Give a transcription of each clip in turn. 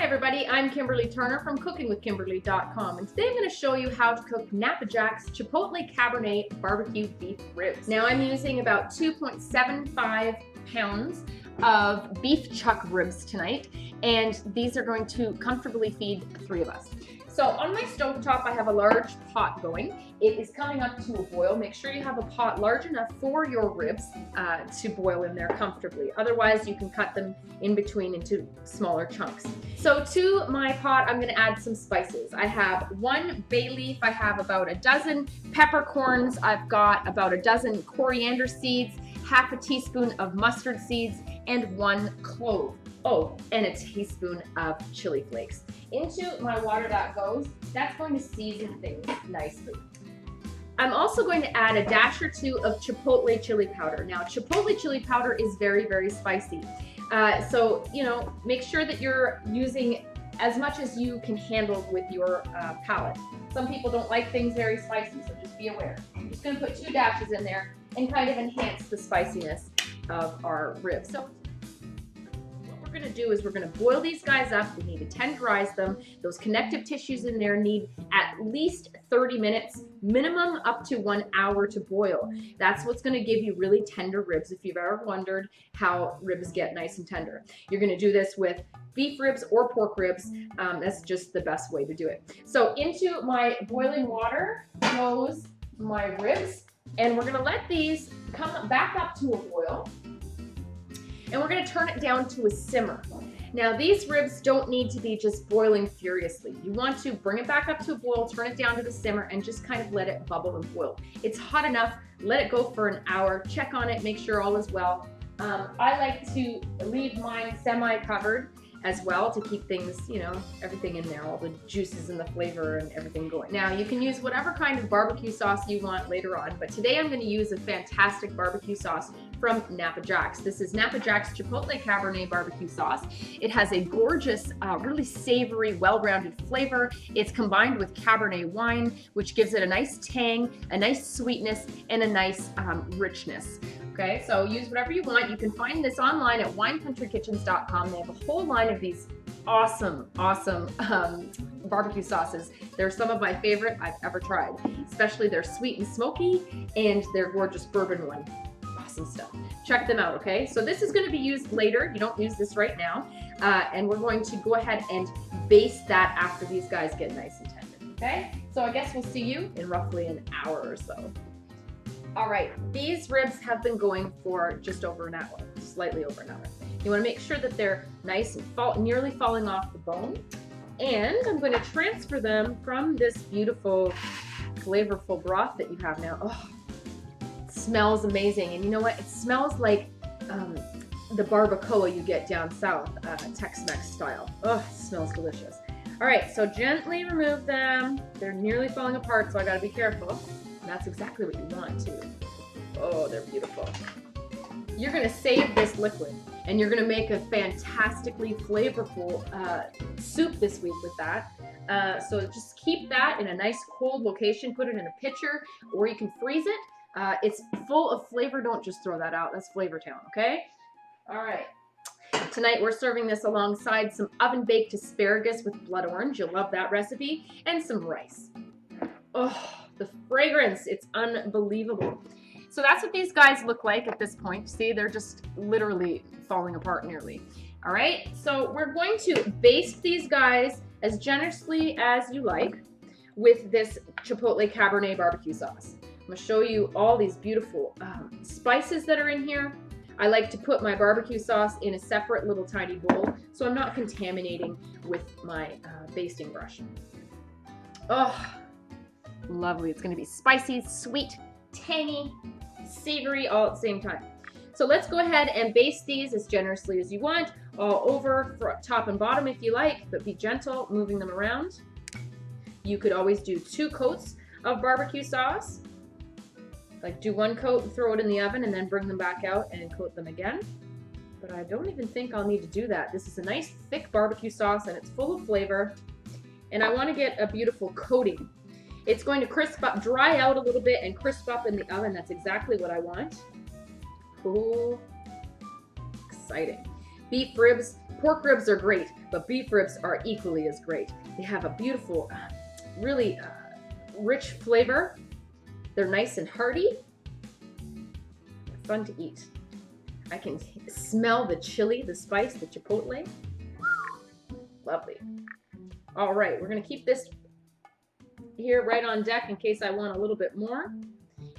everybody, I'm Kimberly Turner from cookingwithkimberly.com, and today I'm going to show you how to cook Napa Jack's Chipotle Cabernet BBQ beef ribs. Now I'm using about 2.75 pounds of beef chuck ribs tonight, and these are going to comfortably feed 3 of us. So on my stovetop I have a large pot going. It is coming up to a boil. Make sure you have a pot large enough for your ribs to boil in there comfortably. Otherwise you can cut them in between into smaller chunks. So to my pot I'm going to add some spices. I have 1 bay leaf, I have about a dozen peppercorns, I've got about a dozen coriander seeds, half a teaspoon of mustard seeds, and 1 clove. Oh, and a teaspoon of chili flakes. Into my water that goes, that's going to season things nicely. I'm also going to add a dash or 2 of Chipotle chili powder. Now, Chipotle chili powder is very, very spicy. So, you know, make sure that you're using as much as you can handle with your palate. Some people don't like things very spicy, so just be aware. I'm just going to put 2 dashes in there and kind of enhance the spiciness of our ribs. So we're going to do is we're going to boil these guys up. We need to tenderize them. Those connective tissues in there need at least 30 minutes, minimum up to 1 hour to boil. That's what's going to give you really tender ribs if you've ever wondered how ribs get nice and tender. You're going to do this with beef ribs or pork ribs. That's just the best way to do it. So into my boiling water goes my ribs, and we're going to let these come back up to a boil. And we're going to turn it down to a simmer. Now these ribs don't need to be just boiling furiously. You want to bring it back up to a boil, turn it down to the simmer, and just kind of let it bubble and boil. It's hot enough, let it go for an hour, check on it, make sure all is well. I like to leave mine semi-covered as well to keep things, you know, everything in there, all the juices and the flavor and everything going. Now you can use whatever kind of barbecue sauce you want later on, but today I'm going to use a fantastic barbecue sauce from Napa Jack's. This is Napa Jack's Chipotle Cabernet BBQ sauce. It has a gorgeous, really savory, well-rounded flavor. It's combined with Cabernet wine, which gives it a nice tang, a nice sweetness, and a nice richness. Okay, so use whatever you want. You can find this online at winecountrykitchens.com. They have a whole line of these awesome barbecue sauces. They're some of my favorite I've ever tried, especially their sweet and smoky and their gorgeous bourbon one. Awesome stuff. Check them out, okay? So this is going to be used later. You don't use this right now. And we're going to go ahead and baste that after these guys get nice and tender, okay? So I guess we'll see you in roughly an hour or so. All right, these ribs have been going for just over an hour, slightly over an hour. You want to make sure that they're nice and nearly falling off the bone. And I'm going to transfer them from this beautiful, flavorful broth that you have now. Oh, it smells amazing. And you know what? It smells like the barbacoa you get down south, Tex-Mex style. Oh, it smells delicious. All right, so gently remove them. They're nearly falling apart, so I got to be careful. That's exactly what you want too. Oh, they're beautiful. You're gonna save this liquid and you're gonna make a fantastically flavorful soup this week with that. So just keep that in a nice cold location, put it in a pitcher, or you can freeze it. It's full of flavor, don't just throw that out. That's Flavor Town, okay? All right. Tonight we're serving this alongside some oven-baked asparagus with blood orange. You'll love that recipe. And some rice. Oh, the fragrance, it's unbelievable. So that's what these guys look like at this point. See, they're just literally falling apart nearly. All right, so we're going to baste these guys as generously as you like with this Chipotle Cabernet BBQ sauce. I'm gonna show you all these beautiful spices that are in here. I like to put my barbecue sauce in a separate little tiny bowl so I'm not contaminating with my basting brush. Oh, lovely. It's going to be spicy, sweet, tangy, savory all at the same time. So let's go ahead and baste these as generously as you want, all over, top and bottom if you like, but be gentle moving them around. You could always do 2 coats of barbecue sauce. Like do 1 coat and throw it in the oven and then bring them back out and coat them again. But I don't even think I'll need to do that. This is a nice thick barbecue sauce and it's full of flavor. And I want to get a beautiful coating. It's going to crisp up, dry out a little bit and crisp up in the oven. That's exactly what I want. Cool. Exciting. beef ribs. Pork ribs are great, but beef ribs are equally as great. They have a beautiful, really rich flavor. They're nice and hearty. They're fun to eat. I can smell the chili, the spice, the chipotle. Lovely. All right, we're gonna keep this here right on deck in case I want a little bit more.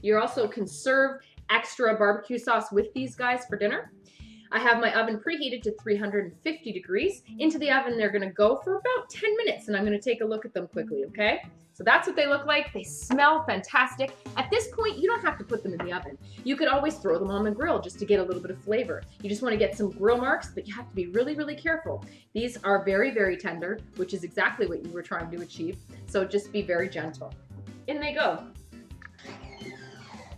You also can serve extra barbecue sauce with these guys for dinner. I have my oven preheated to 350 degrees. Into the oven, they're gonna go for about 10 minutes, and I'm gonna take a look at them quickly, okay? So that's what they look like. They smell fantastic. At this point, you don't have to put them in the oven. You could always throw them on the grill just to get a little bit of flavor. You just wanna get some grill marks, but you have to be really, really careful. These are very, very tender, which is exactly what you were trying to achieve. So just be very gentle. In they go.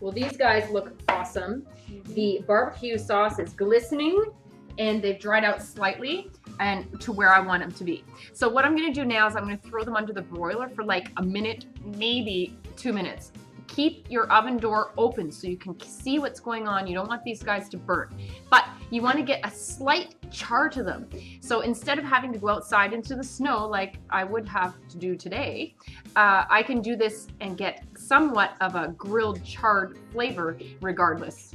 Well, these guys look awesome. The barbecue sauce is glistening and they've dried out slightly and to where I want them to be. So what I'm gonna do now is I'm gonna throw them under the broiler for like a minute, maybe 2 minutes. Keep your oven door open so you can see what's going on. You don't want these guys to burn, but you want to get a slight char to them. So instead of having to go outside into the snow like I would have to do today, I can do this and get somewhat of a grilled charred flavor regardless.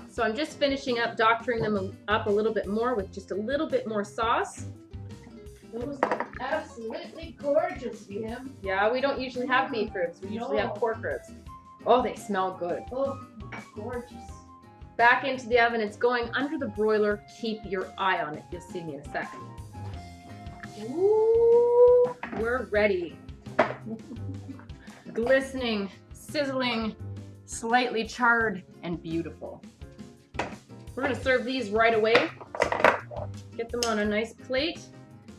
So I'm just finishing up doctoring them up a little bit more with just a little bit more sauce. Those are absolutely gorgeous, Kim. Yeah, we don't usually have beef ribs. We usually have pork ribs. Oh, they smell good. Oh, gorgeous. Back into the oven. It's going under the broiler. Keep your eye on it. You'll see me in a second. Ooh, we're ready. Glistening, sizzling, slightly charred, and beautiful. We're gonna serve these right away. Get them on a nice plate.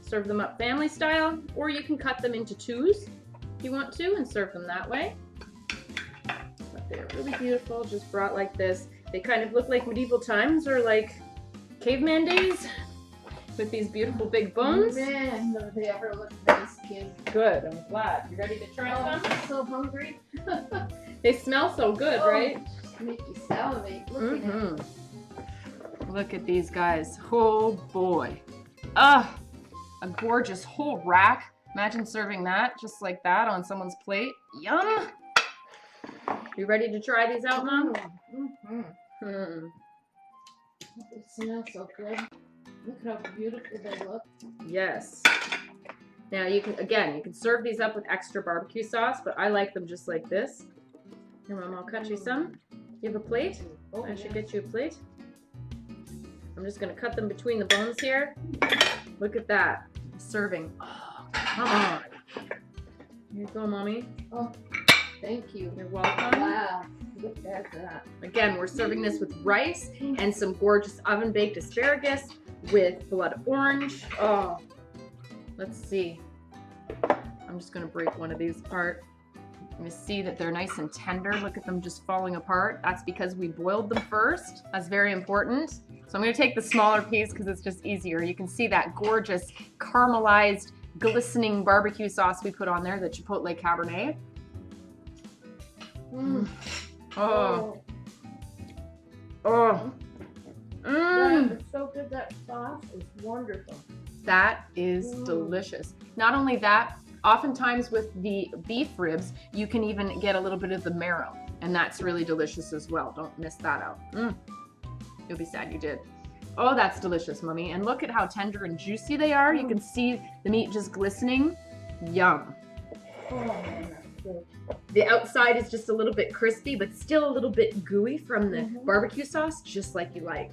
Serve them up family style, or you can cut them into twos if you want to and serve them that way. But they're really beautiful, just brought like this. They kind of look like medieval times or like caveman days with these beautiful big bones. Man, no, they ever look nice, Kim. Good, I'm glad. You ready to try Oh, some? I'm so hungry. They smell so good, Oh, right? just make you salivate. Look at it. Look at these guys. Oh boy. Ugh. A gorgeous whole rack. Imagine serving that just like that on someone's plate. Yum! You ready to try these out, Mom? They smell so good. Look how beautiful they look. Yes. Now you can serve these up with extra barbecue sauce, but I like them just like this. Here, Mom, I'll cut you some. You have a plate? Oh, I should get you a plate. I'm just gonna cut them between the bones here. Look at that. Serving. Oh, come on. Here you go, Mommy. Oh, thank you. You're welcome. Wow. Look at that. Again, we're serving this with rice and some gorgeous oven-baked asparagus with blood orange. Oh, let's see. I'm just gonna break one of these apart. You're gonna see that they're nice and tender. Look at them just falling apart. That's because we boiled them first. That's very important. So I'm gonna take the smaller piece because it's just easier. You can see that gorgeous caramelized, glistening barbecue sauce we put on there, the Chipotle Cabernet. Oh. Oh. It's so good. That sauce is wonderful. That is delicious. Not only that, oftentimes with the beef ribs, you can even get a little bit of the marrow, and that's really delicious as well. Don't miss that out. You'll be sad you did. Oh, that's delicious, Mommy. And look at how tender and juicy they are. You can see the meat just glistening. Yum. Oh, man, that's good. The outside is just a little bit crispy, but still a little bit gooey from the barbecue sauce, just like you like.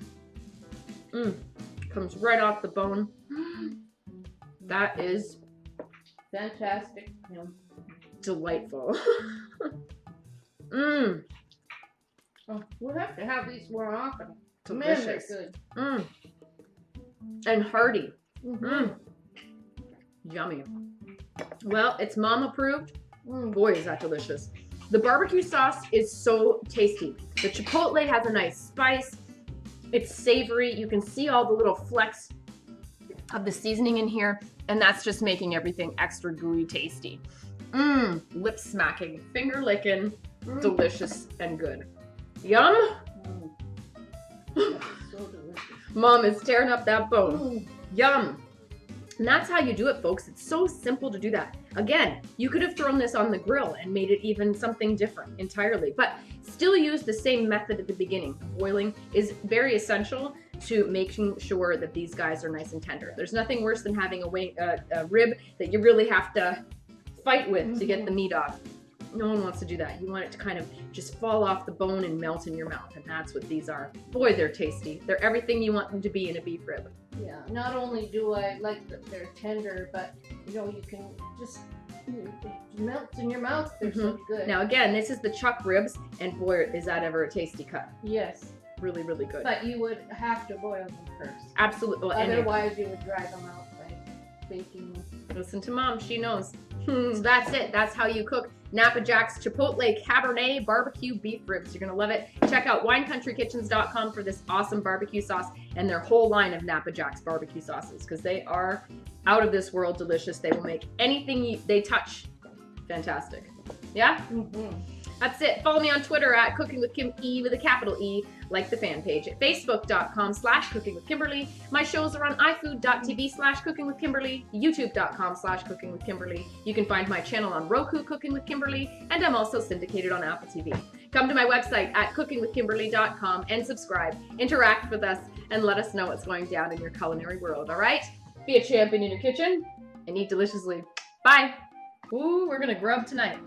Comes right off the bone. That is Fantastic. delightful. Oh, we'll have to have these more often. Delicious. Man, they're good. And hearty. Yummy. Well, it's Mom approved. Boy, is that delicious. The barbecue sauce is so tasty. The Chipotle has a nice spice. It's savory. You can see all the little flecks of the seasoning in here, and that's just making everything extra gooey tasty. Lip smacking, finger licking, delicious and good. Yum. So delicious. Mom is tearing up that bone. Mm. Yum. And that's how you do it, folks. It's so simple to do that. Again, you could have thrown this on the grill and made it even something different entirely, but still use the same method at the beginning. Boiling is very essential to making sure that these guys are nice and tender. There's nothing worse than having a rib that you really have to fight with to get the meat off. No one wants to do that. You want it to kind of just fall off the bone and melt in your mouth, and that's what these are. Boy, they're tasty. They're everything you want them to be in a beef rib. Yeah, not only do I like that they're tender, but you know, you can just, it melts in your mouth. They're so good. Now again, this is the chuck ribs, and boy, is that ever a tasty cut. Yes. Really, really good. But you would have to boil them first. Absolutely. Well, otherwise, you would dry them out by baking them. Listen to Mom, she knows. So that's it. That's how you cook Napa Jack's Chipotle Cabernet BBQ beef ribs. You're gonna love it. Check out winecountrykitchens.com for this awesome barbecue sauce and their whole line of Napa Jack's barbecue sauces, because they are out of this world delicious. They will make anything they touch fantastic. Yeah? That's it. Follow me on Twitter at Cooking with Kim E with a capital E, like the fan page at facebook.com/cookingwithkimberly. My shows are on ifood.tv/cookingwithkimberly, youtube.com/cookingwithkimberly. You can find my channel on Roku, Cooking with Kimberly, and I'm also syndicated on Apple TV. Come to my website at cookingwithkimberly.com and subscribe. Interact with us and let us know what's going down in your culinary world, all right? Be a champion in your kitchen and eat deliciously. Bye. Ooh, we're gonna grub tonight.